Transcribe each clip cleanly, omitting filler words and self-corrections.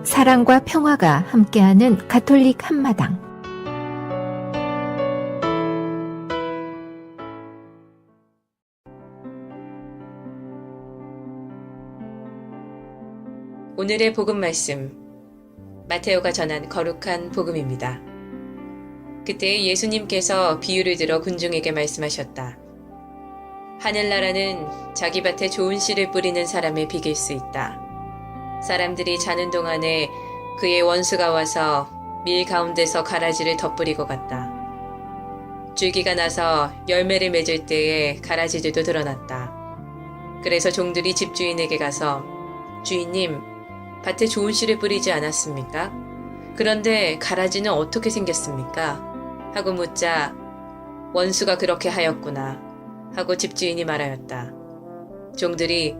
사랑과 평화가 함께하는 가톨릭 한마당. 오늘의 복음 말씀, 마테오가 전한 거룩한 복음입니다. 그때 예수님께서 비유를 들어 군중에게 말씀하셨다. 하늘나라는 자기 밭에 좋은 씨를 뿌리는 사람을 비길 수 있다. 사람들이 자는 동안에 그의 원수가 와서 밀 가운데서 가라지를 덧뿌리고 갔다. 줄기가 나서 열매를 맺을 때에 가라지들도 드러났다. 그래서 종들이 집주인에게 가서 주인님, 밭에 좋은 씨를 뿌리지 않았습니까? 그런데 가라지는 어떻게 생겼습니까? 하고 묻자 원수가 그렇게 하였구나 하고 집주인이 말하였다. 종들이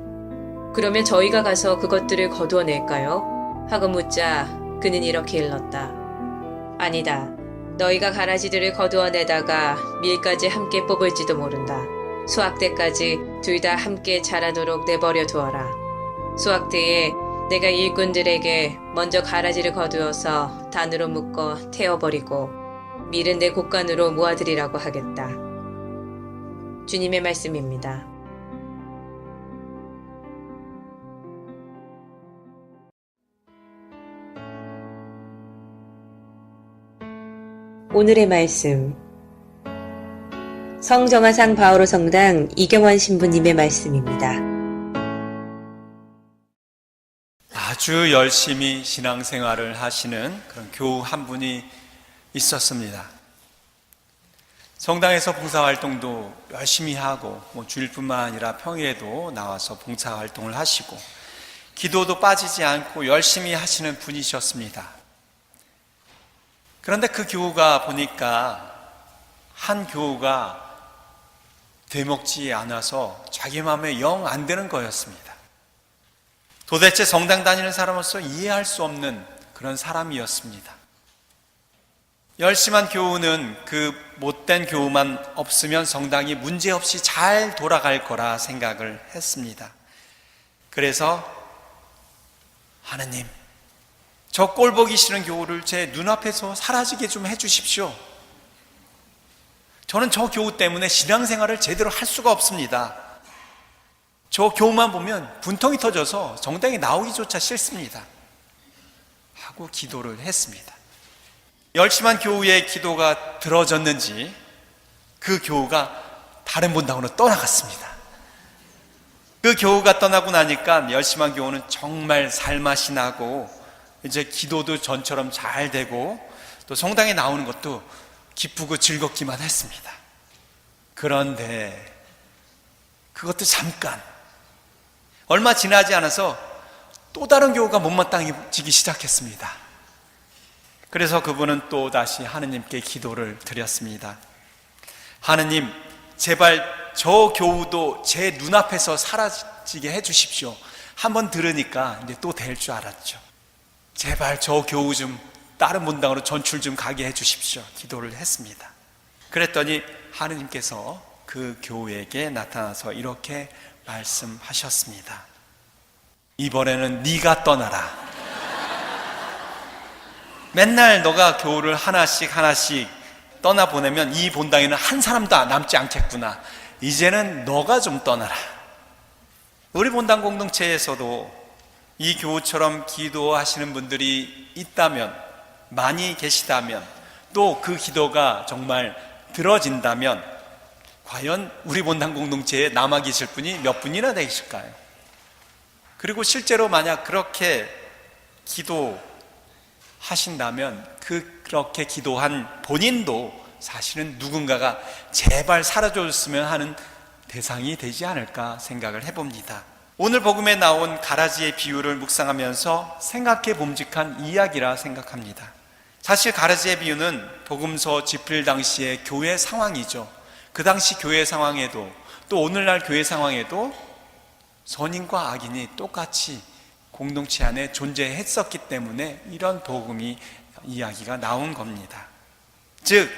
그러면 저희가 가서 그것들을 거두어낼까요? 하고 묻자 그는 이렇게 일렀다. 아니다. 너희가 가라지들을 거두어내다가 밀까지 함께 뽑을지도 모른다. 수확 때까지 둘 다 함께 자라도록 내버려 두어라. 수확 때에 내가 일꾼들에게 먼저 가라지를 거두어서 단으로 묶어 태워버리고 밀은 내 곡간으로 모아들이라고 하겠다. 주님의 말씀입니다. 오늘의 말씀, 성정화상 바오로 성당 이경원 신부님의 말씀입니다. 아주 열심히 신앙생활을 하시는 그런 교우 한 분이 있었습니다. 성당에서 봉사활동도 열심히 하고 주일뿐만 아니라 평일에도 나와서 봉사활동을 하시고 기도도 빠지지 않고 열심히 하시는 분이셨습니다. 그런데 그 교우가 보니까 한 교우가 되먹지 않아서 자기 마음에 영 안 드는 거였습니다. 도대체 성당 다니는 사람으로서 이해할 수 없는 그런 사람이었습니다. 열심한 교우는 그 못된 교우만 없으면 성당이 문제없이 잘 돌아갈 거라 생각을 했습니다. 그래서 하느님, 저 꼴 보기 싫은 교우를 제 눈앞에서 사라지게 좀 해주십시오. 저는 저 교우 때문에 신앙생활을 제대로 할 수가 없습니다. 저 교우만 보면 분통이 터져서 정당에 나오기조차 싫습니다. 하고 기도를 했습니다. 열심한 교우의 기도가 들어졌는지 그 교우가 다른 본당으로 떠나갔습니다. 그 교우가 떠나고 나니까 열심한 교우는 정말 살맛이 나고 이제 기도도 전처럼 잘 되고 또 성당에 나오는 것도 기쁘고 즐겁기만 했습니다. 그런데 그것도 잠깐, 얼마 지나지 않아서 또 다른 교우가 못마땅해지기 시작했습니다. 그래서 그분은 또 다시 하느님께 기도를 드렸습니다. 하느님, 제발 저 교우도 제 눈앞에서 사라지게 해주십시오. 한번 들으니까 이제 또 될 줄 알았죠. 제발 저 교우 좀 다른 본당으로 전출 좀 가게 해주십시오. 기도를 했습니다. 그랬더니 하느님께서 그 교우에게 나타나서 이렇게 말씀하셨습니다. 이번에는 네가 떠나라. 맨날 너가 교우를 하나씩 떠나보내면 이 본당에는 한 사람도 남지 않겠구나. 이제는 너가 좀 떠나라. 우리 본당 공동체에서도 이 교우처럼 기도하시는 분들이 있다면, 많이 계시다면, 또 그 기도가 정말 들어진다면 과연 우리 본당 공동체에 남아 계실 분이 몇 분이나 되실까요? 그리고 실제로 만약 그렇게 기도하신다면 그렇게 기도한 본인도 사실은 누군가가 제발 사라졌으면 하는 대상이 되지 않을까 생각을 해봅니다. 오늘 복음에 나온 가라지의 비유를 묵상하면서 생각해 봄직한 이야기라 생각합니다. 사실 가라지의 비유는 복음서 집필 당시의 교회 상황이죠. 그 당시 교회 상황에도 또 오늘날 교회 상황에도 선인과 악인이 똑같이 공동체 안에 존재했었기 때문에 이런 복음이 이야기가 나온 겁니다. 즉,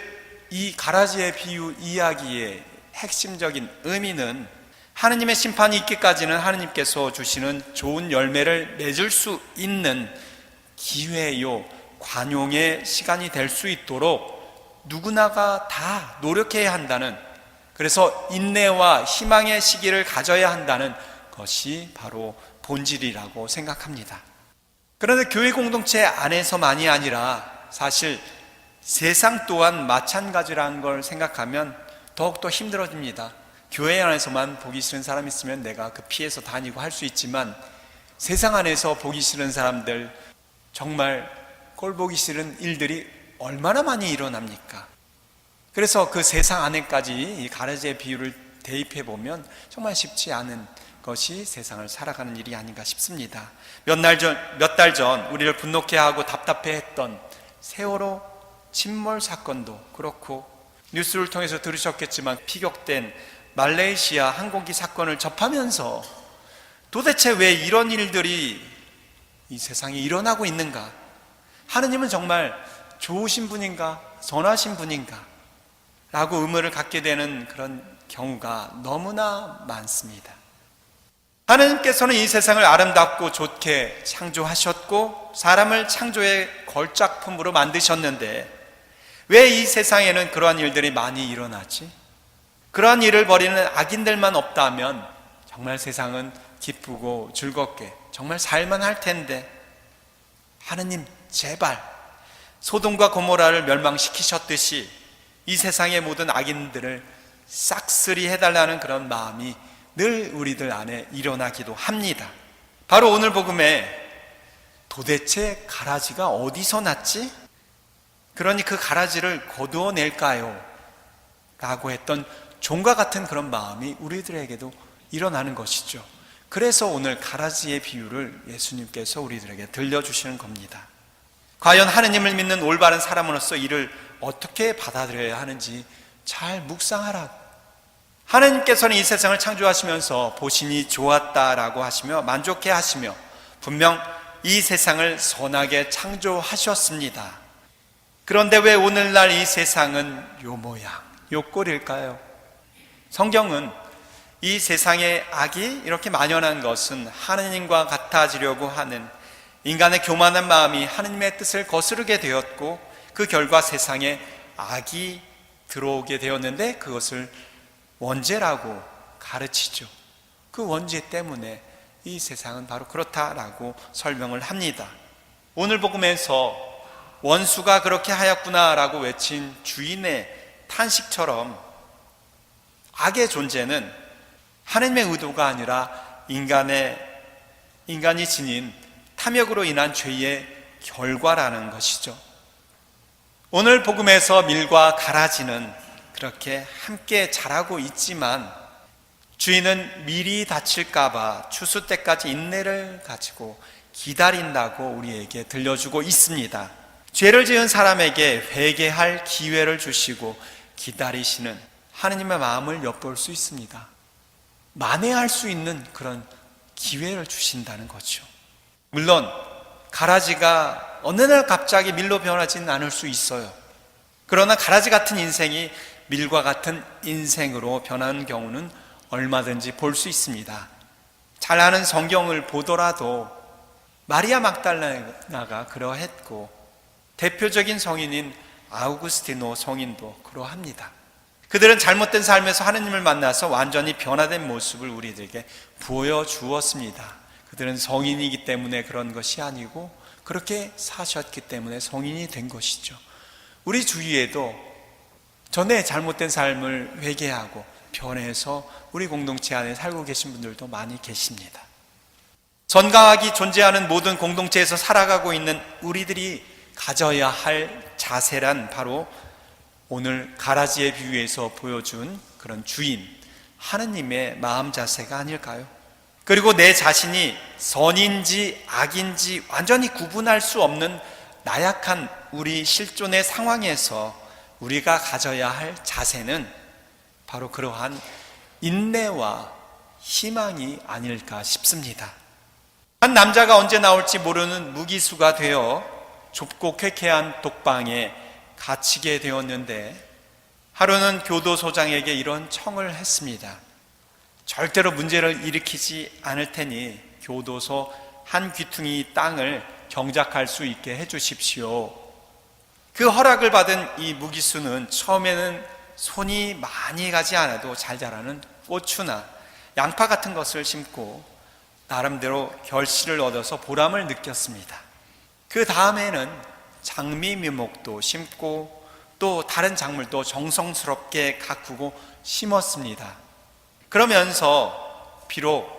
이 가라지의 비유 이야기의 핵심적인 의미는 하느님의 심판이 있기까지는 하느님께서 주시는 좋은 열매를 맺을 수 있는 기회요, 관용의 시간이 될 수 있도록 누구나가 다 노력해야 한다는, 그래서 인내와 희망의 시기를 가져야 한다는 것이 바로 본질이라고 생각합니다. 그런데 교회 공동체 안에서만이 아니라 사실 세상 또한 마찬가지라는 걸 생각하면 더욱더 힘들어집니다. 교회 안에서만 보기 싫은 사람 있으면 내가 그 피해서 다니고 할 수 있지만, 세상 안에서 보기 싫은 사람들, 정말 꼴 보기 싫은 일들이 얼마나 많이 일어납니까? 그래서 그 세상 안에까지 이 가라지의 비유를 대입해 보면 정말 쉽지 않은 것이 세상을 살아가는 일이 아닌가 싶습니다. 몇 달 전 우리를 분노케 하고 답답해 했던 세월호 침몰 사건도 그렇고, 뉴스를 통해서 들으셨겠지만 피격된 말레이시아 항공기 사건을 접하면서 도대체 왜 이런 일들이 이 세상에 일어나고 있는가? 하느님은 정말 좋으신 분인가? 선하신 분인가? 라고 의문을 갖게 되는 그런 경우가 너무나 많습니다. 하느님께서는 이 세상을 아름답고 좋게 창조하셨고 사람을 창조의 걸작품으로 만드셨는데, 왜 이 세상에는 그러한 일들이 많이 일어나지? 그러한 일을 벌이는 악인들만 없다면 정말 세상은 기쁘고 즐겁게 정말 살만 할 텐데, 하느님 제발 소돔과 고모라를 멸망시키셨듯이 이 세상의 모든 악인들을 싹쓸이 해달라는 그런 마음이 늘 우리들 안에 일어나기도 합니다. 바로 오늘 복음에 도대체 가라지가 어디서 났지? 그러니 그 가라지를 거두어낼까요? 라고 했던 종과 같은 그런 마음이 우리들에게도 일어나는 것이죠. 그래서 오늘 가라지의 비유를 예수님께서 우리들에게 들려주시는 겁니다. 과연 하느님을 믿는 올바른 사람으로서 이를 어떻게 받아들여야 하는지 잘 묵상하라고. 하느님께서는 이 세상을 창조하시면서 보시니 좋았다라고 하시며 만족해 하시며 분명 이 세상을 선하게 창조하셨습니다. 그런데 왜 오늘날 이 세상은 요 모양, 요 꼴일까요? 성경은 이 세상의 악이 이렇게 만연한 것은 하느님과 같아지려고 하는 인간의 교만한 마음이 하느님의 뜻을 거스르게 되었고, 그 결과 세상에 악이 들어오게 되었는데 그것을 원죄라고 가르치죠. 그 원죄 때문에 이 세상은 바로 그렇다라고 설명을 합니다. 오늘 복음에서 원수가 그렇게 하였구나라고 외친 주인의 탄식처럼 악의 존재는 하느님의 의도가 아니라 인간이 지닌 탐욕으로 인한 죄의 결과라는 것이죠. 오늘 복음에서 밀과 가라지는 그렇게 함께 자라고 있지만 주인은 밀이 다칠까봐 추수 때까지 인내를 가지고 기다린다고 우리에게 들려주고 있습니다. 죄를 지은 사람에게 회개할 기회를 주시고 기다리시는 하느님의 마음을 엿볼 수 있습니다. 만회할 수 있는 그런 기회를 주신다는 거죠. 물론 가라지가 어느 날 갑자기 밀로 변하지는 않을 수 있어요. 그러나 가라지 같은 인생이 밀과 같은 인생으로 변하는 경우는 얼마든지 볼 수 있습니다. 잘 아는 성경을 보더라도 마리아 막달라나가 그러했고, 대표적인 성인인 아우구스티노 성인도 그러합니다. 그들은 잘못된 삶에서 하느님을 만나서 완전히 변화된 모습을 우리들에게 보여주었습니다. 그들은 성인이기 때문에 그런 것이 아니고 그렇게 사셨기 때문에 성인이 된 것이죠. 우리 주위에도 전에 잘못된 삶을 회개하고 변해서 우리 공동체 안에 살고 계신 분들도 많이 계십니다. 선과악이 존재하는 모든 공동체에서 살아가고 있는 우리들이 가져야 할 자세란 바로 오늘 가라지의 비유에서 보여준 그런 주인 하느님의 마음 자세가 아닐까요? 그리고 내 자신이 선인지 악인지 완전히 구분할 수 없는 나약한 우리 실존의 상황에서 우리가 가져야 할 자세는 바로 그러한 인내와 희망이 아닐까 싶습니다. 한 남자가 언제 나올지 모르는 무기수가 되어 좁고 쾌쾌한 독방에 갇히게 되었는데, 하루는 교도소장에게 이런 청을 했습니다. 절대로 문제를 일으키지 않을 테니 교도소 한 귀퉁이 땅을 경작할 수 있게 해주십시오. 그 허락을 받은 이 무기수는 처음에는 손이 많이 가지 않아도 잘 자라는 고추나 양파 같은 것을 심고 나름대로 결실을 얻어서 보람을 느꼈습니다. 그 다음에는 장미 묘목도 심고 또 다른 작물도 정성스럽게 가꾸고 심었습니다. 그러면서 비록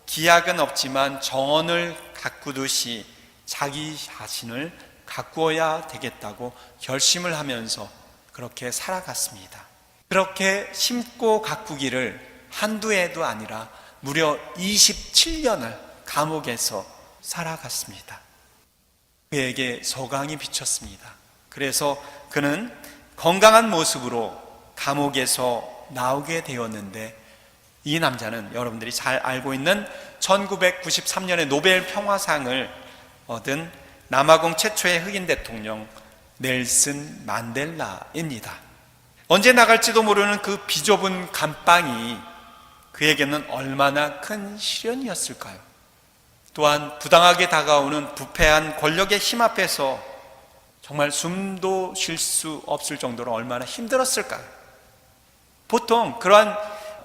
기약은 없지만 정원을 가꾸듯이 자기 자신을 가꾸어야 되겠다고 결심을 하면서 그렇게 살아갔습니다. 그렇게 심고 가꾸기를 한두 해도 아니라 무려 27년을 감옥에서 살아갔습니다. 그에게 서강이 비쳤습니다. 그래서 그는 건강한 모습으로 감옥에서 나오게 되었는데, 이 남자는 여러분들이 잘 알고 있는 1993년에 노벨 평화상을 얻은 남아공 최초의 흑인 대통령 넬슨 만델라입니다. 언제 나갈지도 모르는 그 비좁은 감방이 그에게는 얼마나 큰 시련이었을까요? 또한 부당하게 다가오는 부패한 권력의 힘 앞에서 정말 숨도 쉴 수 없을 정도로 얼마나 힘들었을까요? 보통 그러한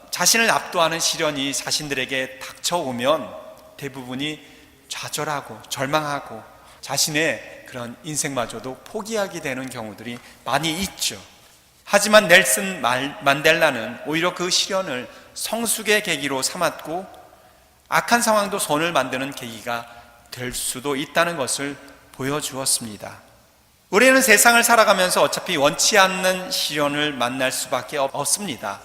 자신을 압도하는 시련이 자신들에게 닥쳐오면 대부분이 좌절하고 절망하고 자신의 그런 인생마저도 포기하게 되는 경우들이 많이 있죠. 하지만 넬슨 만델라는 오히려 그 시련을 성숙의 계기로 삼았고 악한 상황도 선을 만드는 계기가 될 수도 있다는 것을 보여주었습니다. 우리는 세상을 살아가면서 어차피 원치 않는 시련을 만날 수밖에 없습니다.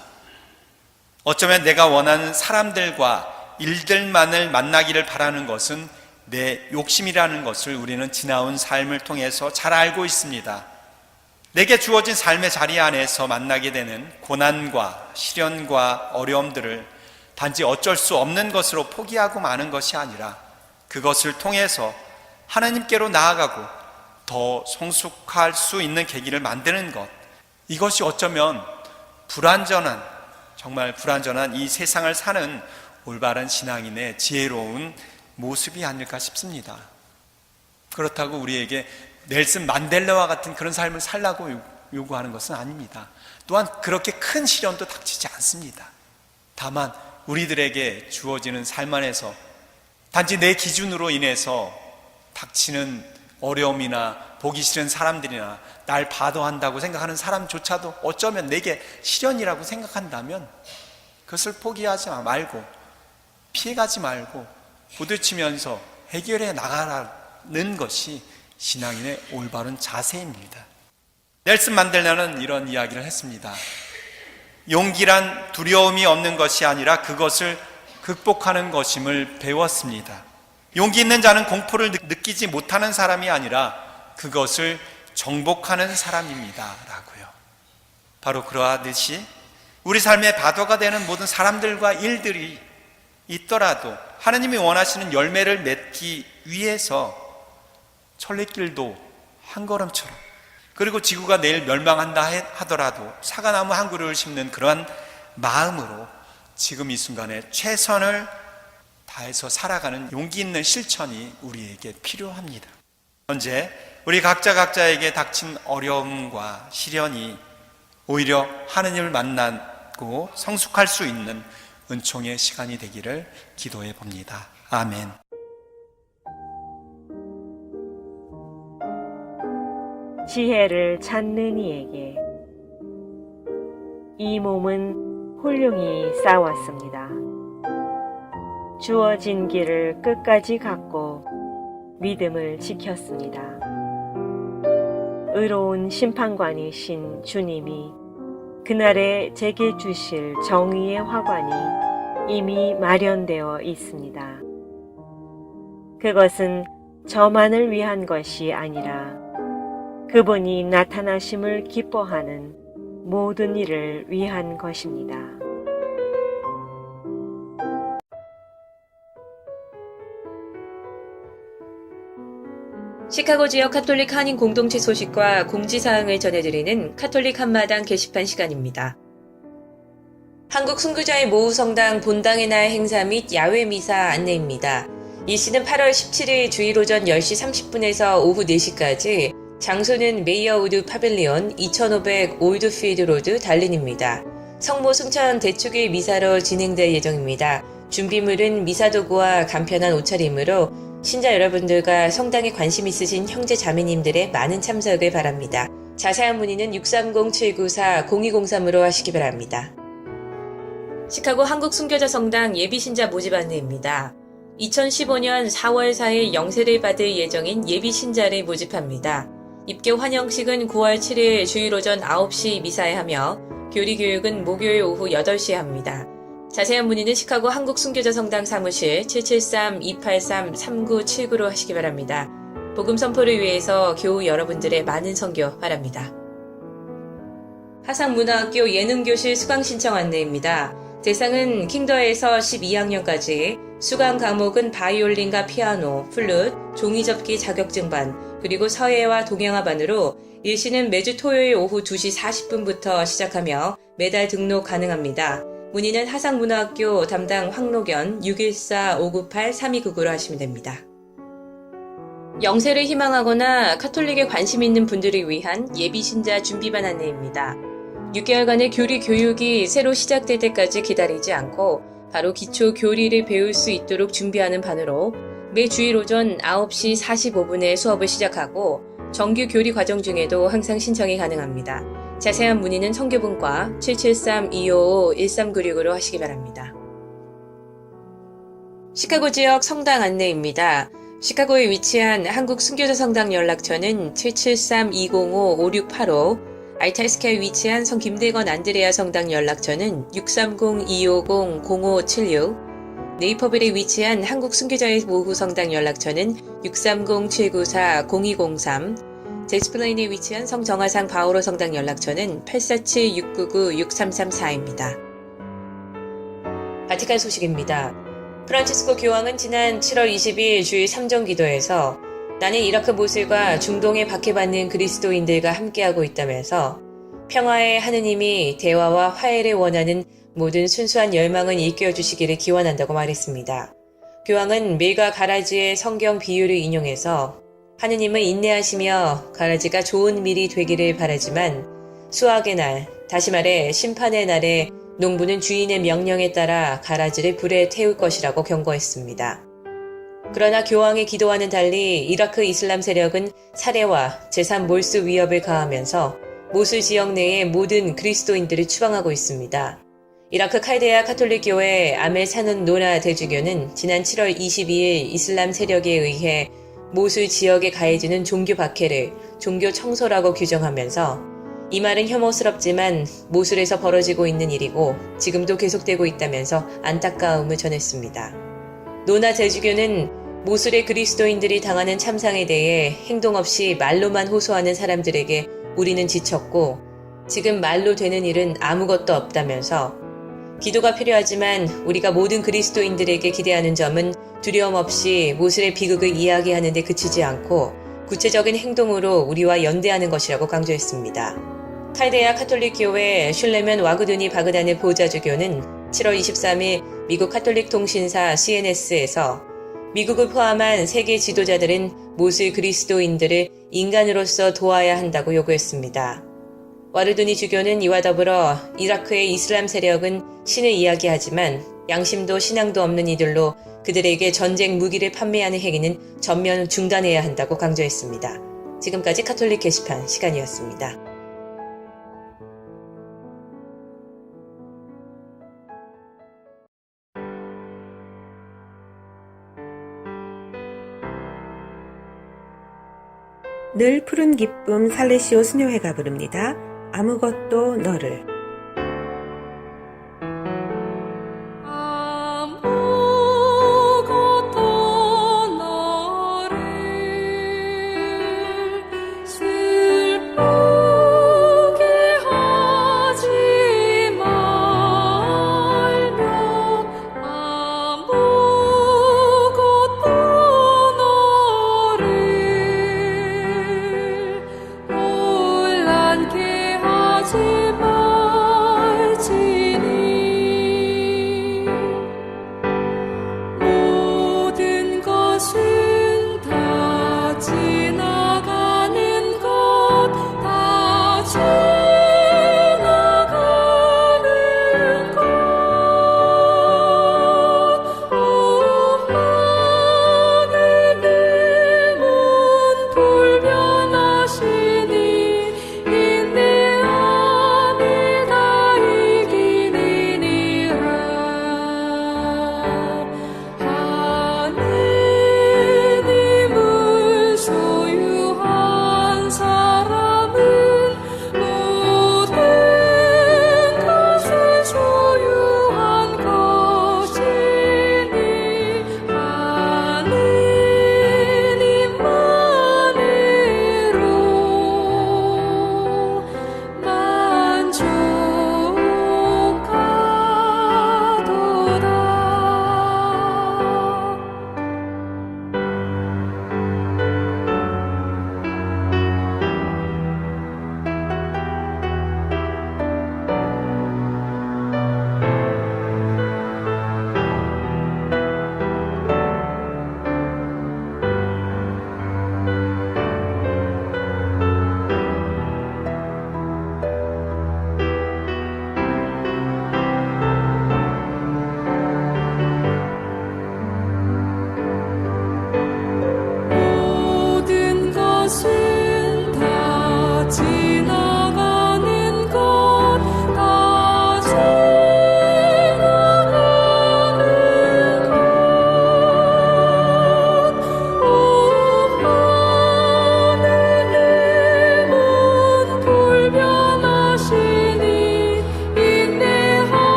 어쩌면 내가 원하는 사람들과 일들만을 만나기를 바라는 것은 내 욕심이라는 것을 우리는 지나온 삶을 통해서 잘 알고 있습니다. 내게 주어진 삶의 자리 안에서 만나게 되는 고난과 시련과 어려움들을 단지 어쩔 수 없는 것으로 포기하고 마는 것이 아니라 그것을 통해서 하나님께로 나아가고 더 성숙할 수 있는 계기를 만드는 것, 이것이 어쩌면 정말 불완전한 이 세상을 사는 올바른 신앙인의 지혜로운 모습이 아닐까 싶습니다. 그렇다고 우리에게 넬슨 만델라와 같은 그런 삶을 살라고 요구하는 것은 아닙니다. 또한 그렇게 큰 시련도 닥치지 않습니다. 다만 우리들에게 주어지는 삶 안에서 단지 내 기준으로 인해서 닥치는 어려움이나 보기 싫은 사람들이나 날 바도한다고 생각하는 사람조차도 어쩌면 내게 시련이라고 생각한다면 그것을 포기하지 말고 피해가지 말고 부딪히면서 해결해 나가라는 것이 신앙인의 올바른 자세입니다. 넬슨 만델라는 이런 이야기를 했습니다. 용기란 두려움이 없는 것이 아니라 그것을 극복하는 것임을 배웠습니다. 용기 있는 자는 공포를 느끼지 못하는 사람이 아니라 그것을 정복하는 사람입니다 라고요. 바로 그러하듯이 우리 삶의 바도가 되는 모든 사람들과 일들이 있더라도 하나님이 원하시는 열매를 맺기 위해서 천리길도 한 걸음처럼, 그리고 지구가 내일 멸망한다 하더라도 사과나무 한 그루를 심는 그러한 마음으로 지금 이 순간에 최선을 다해서 살아가는 용기 있는 실천이 우리에게 필요합니다. 현재 우리 각자에게 닥친 어려움과 시련이 오히려 하느님을 만나고 성숙할 수 있는 은총의 시간이 되기를 기도해 봅니다. 아멘. 지혜를 찾는 이에게 이 몸은 훌륭히 싸웠습니다. 주어진 길을 끝까지 갔고 믿음을 지켰습니다. 의로운 심판관이신 주님이 그날에 제게 주실 정의의 화관이 이미 마련되어 있습니다. 그것은 저만을 위한 것이 아니라 그분이 나타나심을 기뻐하는 모든 일을 위한 것입니다. 시카고 지역 카톨릭 한인 공동체 소식과 공지사항을 전해드리는 카톨릭 한마당 게시판 시간입니다. 한국 순교자의 모후성당 본당의 날 행사 및 야외 미사 안내입니다. 이 씨는 8월 17일 주일 오전 10시 30분에서 오후 4시까지 장소는 메이어우드 파빌리온 2500 올드필드 로드 달린입니다. 성모 승천 대축일 미사로 진행될 예정입니다. 준비물은 미사도구와 간편한 옷차림으로 신자 여러분들과 성당에 관심 있으신 형제 자매님들의 많은 참석을 바랍니다. 자세한 문의는 630-794-0203으로 하시기 바랍니다. 시카고 한국 순교자 성당 예비신자 모집 안내입니다. 2015년 4월 4일 영세를 받을 예정인 예비신자를 모집합니다. 입교 환영식은 9월 7일 주일 오전 9시 미사에 하며 교리 교육은 목요일 오후 8시에 합니다. 자세한 문의는 시카고 한국 순교자 성당 사무실 773-283-3979로 하시기 바랍니다. 복음 선포를 위해서 교우 여러분들의 많은 선교 바랍니다. 하상문화학교 예능교실 수강 신청 안내입니다. 대상은 킹더에서 12학년까지, 수강 과목은 바이올린과 피아노, 플룻, 종이접기 자격증반, 그리고 서예와 동양화반으로 일시는 매주 토요일 오후 2시 40분부터 시작하며 매달 등록 가능합니다. 문의는 하상문화학교 담당 황록연 614-598-3299로 하시면 됩니다. 영세를 희망하거나 카톨릭에 관심 있는 분들을 위한 예비신자 준비반 안내입니다. 6개월간의 교리 교육이 새로 시작될 때까지 기다리지 않고 바로 기초 교리를 배울 수 있도록 준비하는 반으로 매 주일 오전 9시 45분에 수업을 시작하고 정규 교리 과정 중에도 항상 신청이 가능합니다. 자세한 문의는 성교분과 773-255-1396으로 하시기 바랍니다. 시카고 지역 성당 안내입니다. 시카고에 위치한 한국 순교자 성당 연락처는 773-205-5685, 알탈스케에 위치한 성 김대건 안드레아 성당 연락처는 630-250-0576, 네이퍼빌에 위치한 한국 순교자의 모후 성당 연락처는 630-794-0203, 제스플레인에 위치한 성 정화상 바오로 성당 연락처는 847-699-6334입니다. 바티칸 소식입니다. 프란치스코 교황은 지난 7월 20일 주일 3정 기도에서 나는 이라크 모슬과 중동에 박해받는 그리스도인들과 함께하고 있다면서 평화의 하느님이 대화와 화해를 원하는 모든 순수한 열망을 일깨워 주시기를 기원한다고 말했습니다. 교황은 밀과 가라지의 성경 비유를 인용해서 하느님은 인내하시며 가라지가 좋은 밀이 되기를 바라지만 수확의 날, 다시 말해 심판의 날에 농부는 주인의 명령에 따라 가라지를 불에 태울 것이라고 경고했습니다. 그러나 교황의 기도와는 달리 이라크 이슬람 세력은 살해와 재산 몰수 위협을 가하면서 모술 지역 내의 모든 그리스도인들을 추방하고 있습니다. 이라크 칼데아 카톨릭 교회 아멜 사눈 노나 대주교는 지난 7월 22일 이슬람 세력에 의해 모술 지역에 가해지는 종교 박해를 종교 청소라고 규정하면서 이 말은 혐오스럽지만 모술에서 벌어지고 있는 일이고 지금도 계속되고 있다면서 안타까움을 전했습니다. 노나 대주교는 모술의 그리스도인들이 당하는 참상에 대해 행동 없이 말로만 호소하는 사람들에게 우리는 지쳤고 지금 말로 되는 일은 아무것도 없다면서 기도가 필요하지만 우리가 모든 그리스도인들에게 기대하는 점은 두려움 없이 모술의 비극을 이야기하는 데 그치지 않고 구체적인 행동으로 우리와 연대하는 것이라고 강조했습니다. 칼데아 카톨릭 교회 슐레멘 와그두니 바그다네 보좌주교는 7월 23일 미국 카톨릭 통신사 CNS에서 미국을 포함한 세계 지도자들은 모술 그리스도인들을 인간으로서 도와야 한다고 요구했습니다. 와르두니 주교는 이와 더불어 이라크의 이슬람 세력은 신을 이야기하지만 양심도 신앙도 없는 이들로 그들에게 전쟁 무기를 판매하는 행위는 전면 중단해야 한다고 강조했습니다. 지금까지 카톨릭 게시판 시간이었습니다. 늘 푸른 기쁨 살레시오 수녀회가 부릅니다. 아무것도 너를. 하지 마.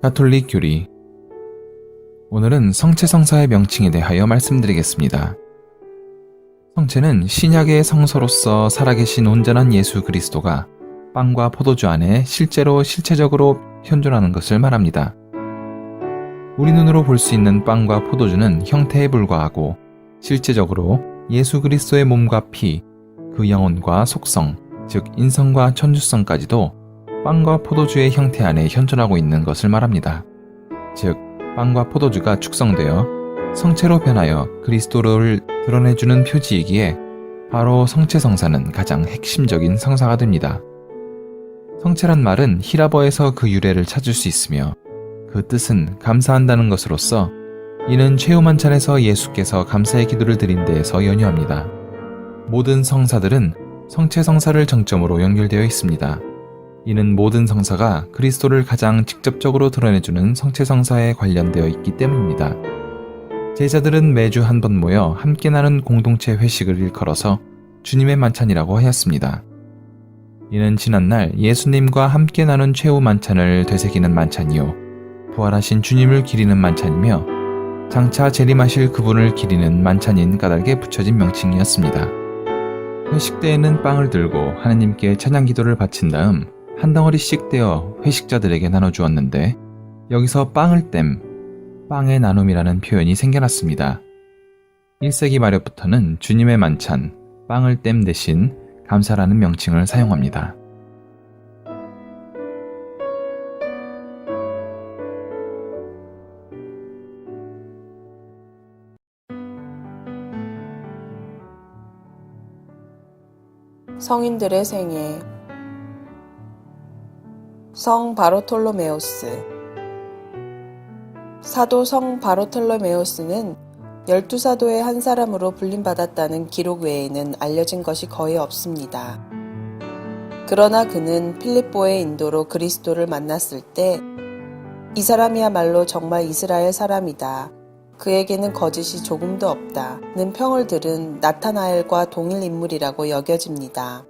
가톨릭 교리. 오늘은 성체성사의 명칭에 대하여 말씀드리겠습니다. 성체는 신약의 성서로서 살아계신 온전한 예수 그리스도가 빵과 포도주 안에 실체적으로 현존하는 것을 말합니다. 우리 눈으로 볼 수 있는 빵과 포도주는 형태에 불과하고 실제적으로 예수 그리스도의 몸과 피, 그 영혼과 속성, 즉 인성과 천주성까지도 빵과 포도주의 형태 안에 현존하고 있는 것을 말합니다. 즉, 빵과 포도주가 축성되어 성체로 변하여 그리스도를 드러내주는 표지이기에 바로 성체성사는 가장 핵심적인 성사가 됩니다. 성체란 말은 히라버에서 그 유래를 찾을 수 있으며 그 뜻은 감사한다는 것으로서 이는 최후만찬에서 예수께서 감사의 기도를 드린 데에서 연유합니다. 모든 성사들은 성체성사를 정점으로 연결되어 있습니다. 이는 모든 성사가 그리스도를 가장 직접적으로 드러내주는 성체성사에 관련되어 있기 때문입니다. 제자들은 매주 한 번 모여 함께 나눈 공동체 회식을 일컬어서 주님의 만찬이라고 하였습니다. 이는 지난날 예수님과 함께 나눈 최후 만찬을 되새기는 만찬이요, 부활하신 주님을 기리는 만찬이며 장차 재림하실 그분을 기리는 만찬인 까닭에 붙여진 명칭이었습니다. 회식 때에는 빵을 들고 하느님께 찬양 기도를 바친 다음 한 덩어리씩 떼어 회식자들에게 나눠주었는데 여기서 빵을 땜, 빵의 나눔이라는 표현이 생겨났습니다. 1세기 말엽부터는 주님의 만찬, 빵을 땜 대신 감사라는 명칭을 사용합니다. 성인들의 생애. 성 바르톨로메오스. 사도 성 바르톨로메오스는 12사도의 한 사람으로 불림받았다는 기록 외에는 알려진 것이 거의 없습니다. 그러나 그는 필립보의 인도로 그리스도를 만났을 때 이 사람이야말로 정말 이스라엘 사람이다, 그에게는 거짓이 조금도 없다는 평을 들은 나타나엘과 동일 인물이라고 여겨집니다.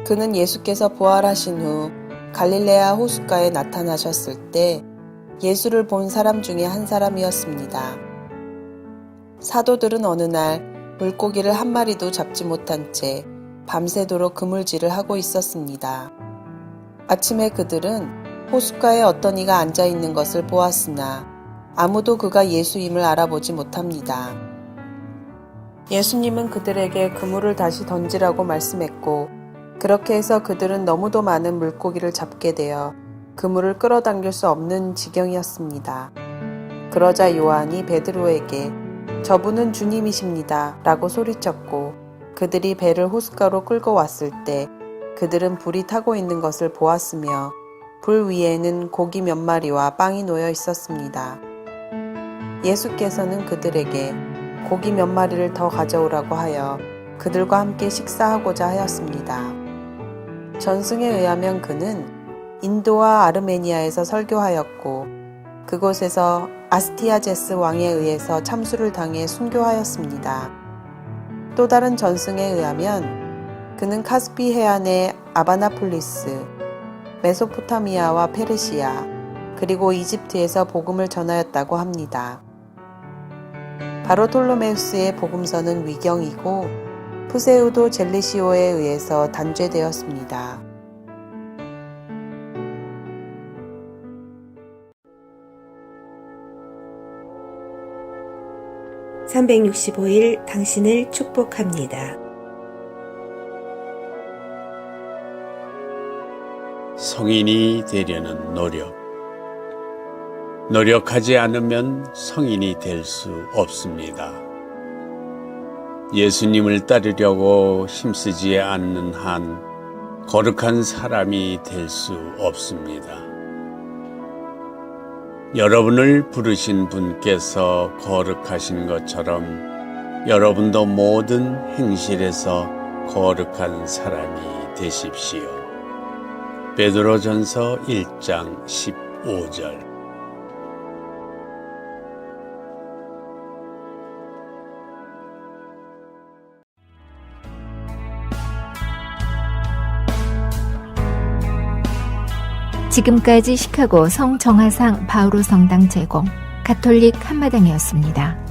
그는 예수께서 부활하신 후 갈릴레아 호숫가에 나타나셨을 때 예수를 본 사람 중에 한 사람이었습니다. 사도들은 어느 날 물고기를 한 마리도 잡지 못한 채 밤새도록 그물질을 하고 있었습니다. 아침에 그들은 호숫가에 어떤 이가 앉아 있는 것을 보았으나 아무도 그가 예수임을 알아보지 못합니다. 예수님은 그들에게 그물을 다시 던지라고 말씀했고, 그렇게 해서 그들은 너무도 많은 물고기를 잡게 되어 그물을 끌어당길 수 없는 지경이었습니다. 그러자 요한이 베드로에게 저분은 주님이십니다 라고 소리쳤고, 그들이 배를 호숫가로 끌고 왔을 때 그들은 불이 타고 있는 것을 보았으며 불 위에는 고기 몇 마리와 빵이 놓여 있었습니다. 예수께서는 그들에게 고기 몇 마리를 더 가져오라고 하여 그들과 함께 식사하고자 하였습니다. 전승에 의하면 그는 인도와 아르메니아에서 설교하였고 그곳에서 아스티아제스 왕에 의해서 참수를 당해 순교하였습니다. 또 다른 전승에 의하면 그는 카스피 해안의 아바나폴리스, 메소포타미아와 페르시아, 그리고 이집트에서 복음을 전하였다고 합니다. 바르톨로메우스의 복음서는 위경이고 푸세우도 젤리시오에 의해서 단죄되었습니다. (365일) 당신을 축복합니다. 성인이 되려는 노력. 노력하지 않으면 성인이 될 수 없습니다. 예수님을 따르려고 힘쓰지 않는 한 거룩한 사람이 될 수 없습니다. 여러분을 부르신 분께서 거룩하신 것처럼 여러분도 모든 행실에서 거룩한 사람이 되십시오. 베드로전서 1장 15절. 지금까지 시카고 성정화상 바오로 성당 제공 가톨릭 한마당이었습니다.